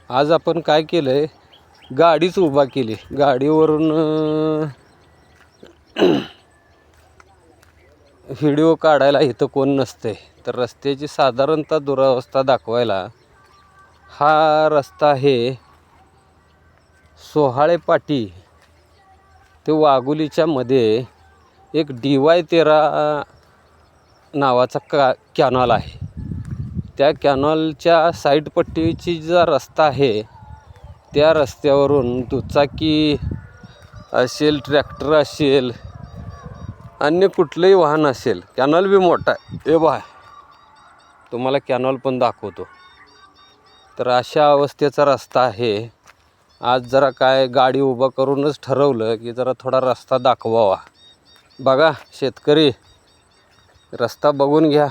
आज आपण काय केलं आहे, गाडीच उभा केली. गाडीवरून व्हिडिओ काढायला इथं कोण नसते, तर रस्त्याची साधारणतः दुरावस्था दाखवायला हा रस्ता आहे सोहाळे पाटी ते वाघोलीच्या मध्ये एक DY13 नावाचा कॅनॉल आहे. त्या कॅनॉलच्या साईड पट्टीची जो रस्ता आहे, त्या रस्त्यावरून दुचाकी असेल, ट्रॅक्टर असेल, अन्य कुठलंही वाहन असेल, कॅनॉल बी मोठा आहे. हे बघा, तुम्हाला कॅनॉल पण दाखवतो. तर अशा अवस्थेचा रस्ता आहे. आज जरा काय गाडी उभा करूनच ठरवलं की जरा थोडा रस्ता दाखवावा. बघा शेतकरी, रस्ता बघून घ्या.